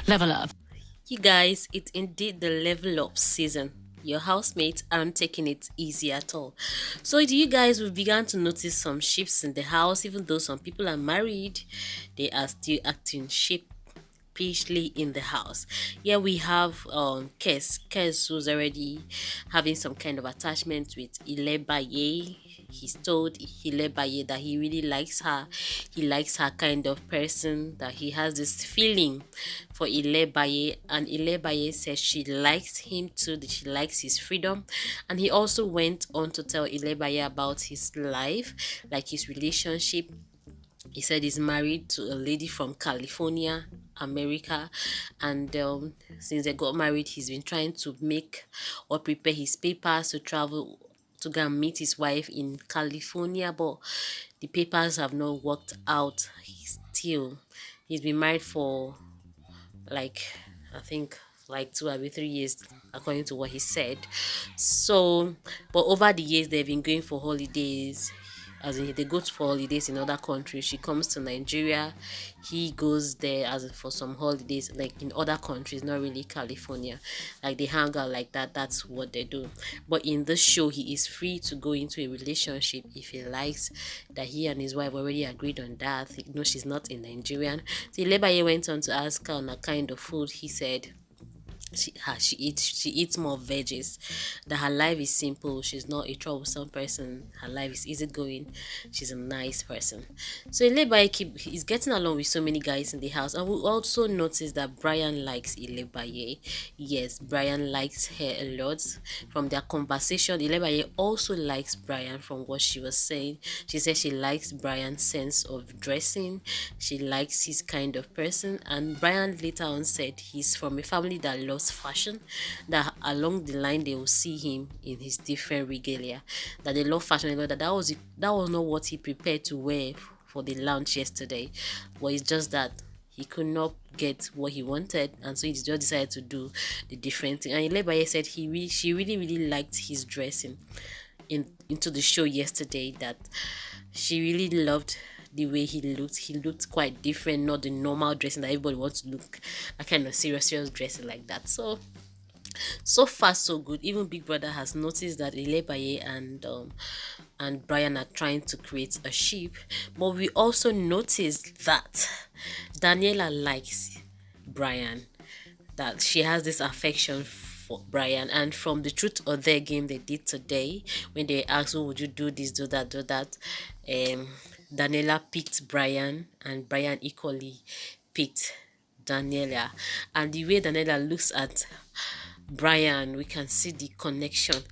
Level up. You guys, it's indeed the level up season. Your housemates aren't taking it easy at all. So, do you guys we began to notice some shifts in the house, even though some people are married, they are still acting sheepishly in the house. Here we have Kes who's already having some kind of attachment with Ilebaye. He's told Ilebaye that he really likes her. He likes her kind of person, that he has this feeling for Ilebaye, and Ilebaye says she likes him too, that she likes his freedom. And he also went on to tell Ilebaye about his life, like his relationship. He said he's married to a lady from California, America, and since they got married, he's been trying to make or prepare his papers to travel to go and meet his wife in California, but the papers have not worked out. He's been married for like, I think, like 2 or 3 years, according to what he said. So, but over the years they've been going for holidays, as in they go for holidays in other countries. She comes to Nigeria, he goes there as in for some holidays, like in other countries, not really California. Like they hang out like that. That's what they do. But in this show, he is free to go into a relationship if he likes. That he and his wife already agreed on that. You know, she's not a Nigerian. So Lebaye went on to ask her on a kind of food. He said she eats more veggies, that her life is simple, she's not a troublesome person, her life is easygoing, she's a nice person. So Ilebaye is getting along with so many guys in the house, and we also notice that Brian likes Ilebaye. Yes, Brian likes her a lot. From their conversation, Ilebaye also likes Brian. From what she was saying, she said she likes Brian's sense of dressing, she likes his kind of person. And Brian later on said he's from a family that loves fashion, that along the line they will see him in his different regalia, that they love fashion, that was not what he prepared to wear for the lounge yesterday, but it's just that he could not get what he wanted, and so he just decided to do the different thing. And Ilebaye said she really liked his dressing into the show yesterday, that she really loved the way he looked. He looked quite different, not the normal dressing that everybody wants to look, a kind of serious dressing like that. So far so good. Even Big Brother has noticed that Ilebaye and Brian are trying to create a ship, but we also noticed that Daniela likes Brian, that she has this affection for Brian. And from the truth or their game they did today, when they asked, "Oh, would you do this, do that?" Daniela picked Brian, and Brian equally picked Daniela. And the way Daniela looks at Brian, we can see the connection.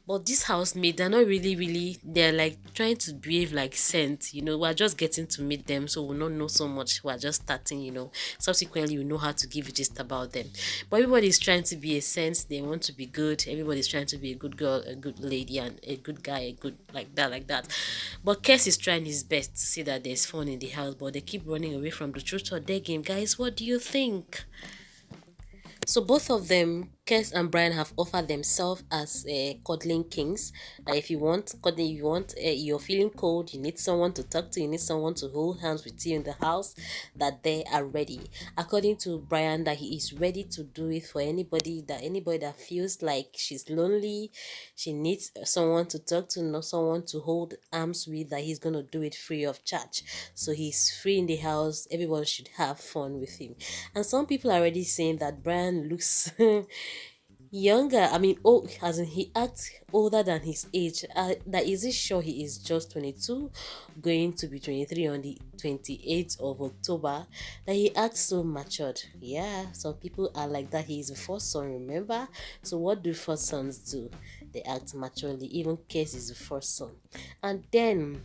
But this housemate, they're not really, they're like trying to behave like saints. We're just getting to meet them, so we'll not know so much. We're just starting. Subsequently, we know how to give you just about them. But everybody's trying to be a saint, they want to be good. Everybody's trying to be a good girl, a good lady, and a good guy, a good like that. But Kes is trying his best to see that there's fun in the house, but they keep running away from the truth or their game. Guys, what do you think? So both of them, Kes and Brian, have offered themselves as cuddling kings. That if you want cuddling, you're feeling cold, you need someone to talk to, you need someone to hold hands with you in the house, that they are ready. According to Brian, that he is ready to do it for anybody that feels like she's lonely, she needs someone to talk to, not someone to hold arms with, that he's gonna do it free of charge. So he's free in the house, everyone should have fun with him. And some people are already saying that Brian looks younger. I mean, oh, as in he acts older than his age. That is it sure he is just 22, going to be 23 on the 28th of October. That he acts so matured. Yeah, some people are like that. He is the first son, remember? So what do first sons do? They act maturely. Even Case is the first son. And then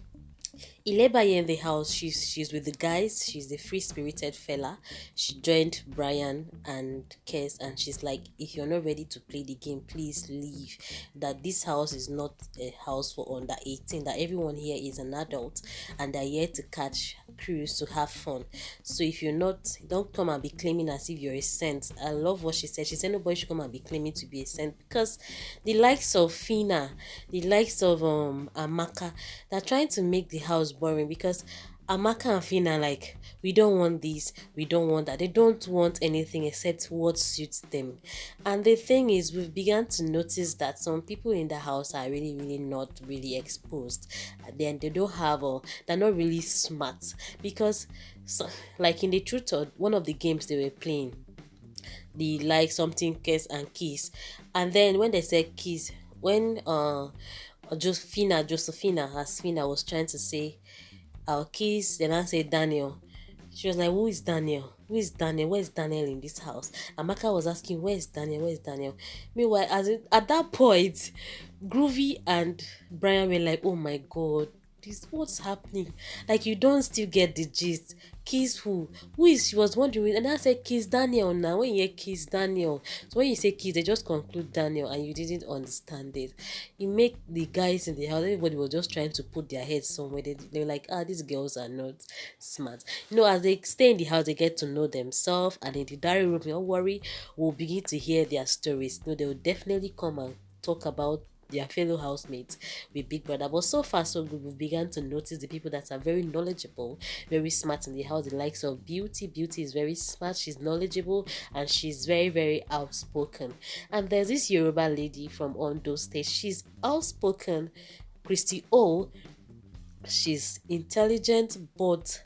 Ilebaye in the house, she's with the guys, she's the free-spirited fella. She joined Brian and Kes, and she's like, if you're not ready to play the game, please leave. That this house is not a house for under 18, that everyone here is an adult and they're here to catch cruise, to have fun. So if you're not, don't come and be claiming as if you're a saint. I love what she said. She said nobody should come and be claiming to be a saint, because the likes of Fina, the likes of Amaka, they're trying to make the house boring, because Amaka and Fina like, we don't want this, we don't want that. They don't want anything except what suits them. And the thing is, we've begun to notice that some people in the house are really, really not really exposed. And then they don't have, or they're not really smart. Because, so, like in the truth or one of the games they were playing, the like something kiss and kiss, and then when they said kiss, when Josephina as Fina was trying to say our kiss, then I said Daniel. She was like, who is Daniel? Who is Daniel? Where is Daniel in this house? Amaka was asking, where is Daniel? Where is Daniel? Meanwhile, at that point, Groovy and Brian were like, oh my god, this what's happening? Like, you don't still get the gist. Kiss who? Who is, she was wondering, and I said kiss Daniel now. When you hear kiss Daniel, so when you say kiss, they just conclude Daniel, and you didn't understand it. You make the guys in the house, everybody was just trying to put their heads somewhere. They were like, these girls are not smart. As they stay in the house, they get to know themselves, and in the diary room, don't worry, we'll begin to hear their stories. They will definitely come and talk about their fellow housemates with Big Brother. But so far so good, we've begun to notice the people that are very knowledgeable, very smart in the house. The likes of Beauty. Beauty is very smart, she's knowledgeable, and she's very, very outspoken. And there's this Yoruba lady from Ondo State. She's outspoken. Christy O. She's intelligent, but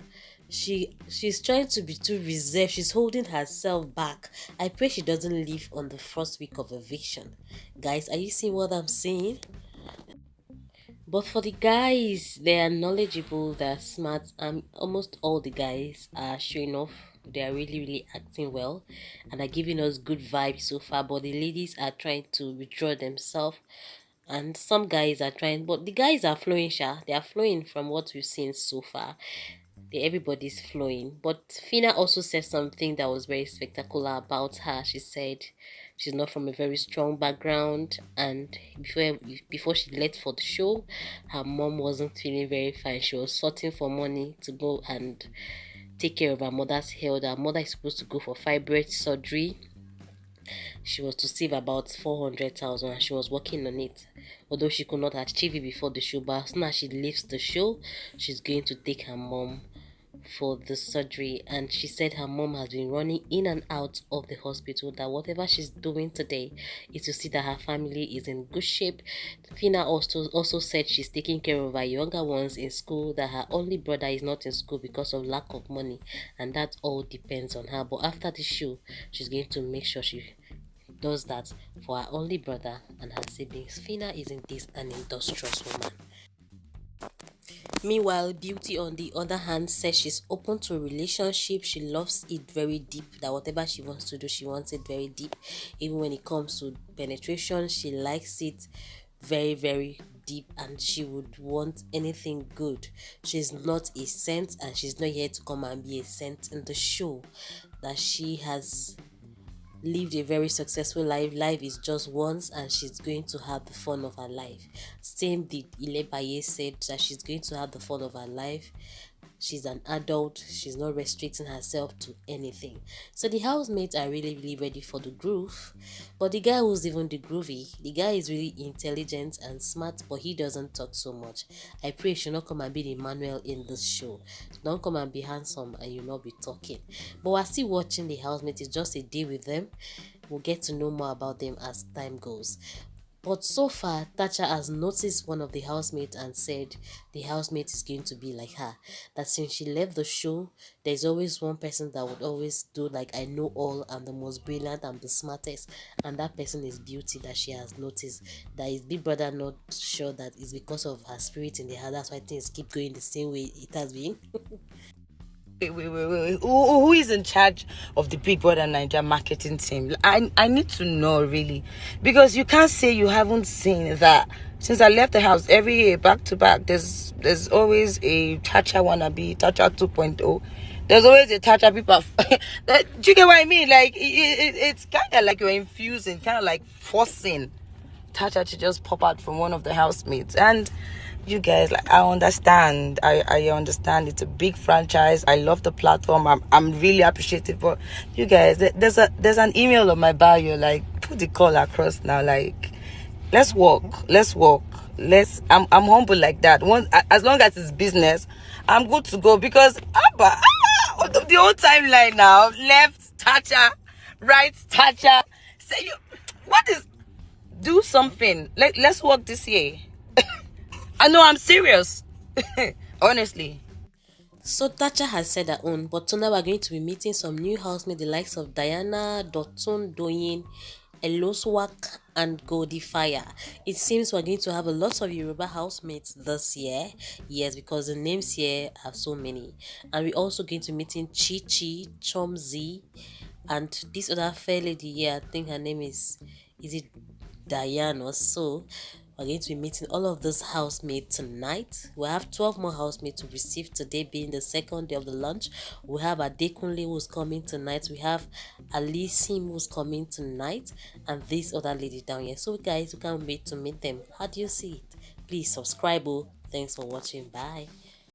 she's trying to be too reserved. She's holding herself back. I pray she doesn't leave on the first week of eviction. Guys, are you seeing what I'm saying? But for the guys, they are knowledgeable, they're smart, and almost all the guys are showing off. They are really, really acting well and are giving us good vibes so far. But the ladies are trying to withdraw themselves, and some guys are trying, but the guys are flowing, they are flowing from what we've seen so far. Everybody's flowing. But Fina also said something that was very spectacular about her. She said she's not from a very strong background, and before she left for the show, her mom wasn't feeling very fine. She was sorting for money to go and take care of her mother's health. Her mother is supposed to go for fibroid surgery. She was to save about 400,000, and she was working on it. Although she could not achieve it before the show, but as soon as she leaves the show, she's going to take her mom for the surgery. And she said her mom has been running in and out of the hospital, that whatever she's doing today is to see that her family is in good shape. Fina also said she's taking care of her younger ones in school, that her only brother is not in school because of lack of money, and that all depends on her. But after the show, she's going to make sure she does that for her only brother and her siblings. Fina is indeed an industrious woman. Meanwhile, Beauty, on the other hand, says she's open to a relationship. She loves it very deep, that whatever she wants to do, she wants it very deep. Even when it comes to penetration, she likes it very, very deep, and she would want anything good. She's not a saint, and she's not here to come and be a saint in the show. That she has lived a very successful life. Life is just once, and she's going to have the fun of her life. Same did Bbnaija said, that she's going to have the fun of her life. She's an adult. She's not restricting herself to anything. So the housemates are really, really ready for the groove. But the guy who's even the groovy, the guy is really intelligent and smart, but he doesn't talk so much. I pray you should not come and be the Emmanuel in this show. Don't come and be handsome and you'll not be talking. But we're still watching the housemates. It's just a day with them. We'll get to know more about them as time goes. But so far, Thatcher has noticed one of the housemates and said the housemate is going to be like her. That since she left the show, there's always one person that would always do like, I know all, I'm the most brilliant, I'm the smartest. And that person is Beauty, that she has noticed. That is Big Brother not sure that it's because of her spirit in the heart. That's why things keep going the same way it has been. Wait. Who is in charge of the Big Brother Bbnaija marketing team? I need to know, really, because you can't say you haven't seen that. Since I left the house, every year back to back, there's always a Thatcher wannabe, Thatcher 2.0. There's always a Thatcher people. Do you get what I mean? Like it's kind of like you're infusing, kind of like forcing Thatcher to just pop out from one of the housemates. And you guys, like, I understand. I understand. It's a big franchise. I love the platform. I'm really appreciative. But you guys, there's an email on my bio. Like, put the call across now. Like, let's walk. I'm humble like that. Once, as long as it's business, I'm good to go. Because the whole timeline now, left Thatcher, right Thatcher. Say you, what is, do something. Let's work this year. I know, I'm serious. Honestly. So Thatcher has said her own, but tonight we're going to be meeting some new housemates, the likes of Diana, Dotun, Doyin, Eloswak, and Goldie Fire. It seems we're going to have a lot of Yoruba housemates this year. Yes, because the names here are so many. And we're also going to be meeting Chi Chi, Chomzi, and this other fair lady here. I think her name is it Diane or so. We're going to be meeting all of those housemates tonight. We have 12 more housemates to receive today, being the second day of the launch. We have Adekunle who's coming tonight. We have Alisim who's coming tonight, and this other lady down here. So guys, we can't wait to meet them. How do you see it? Please subscribe. Oh, thanks for watching. Bye.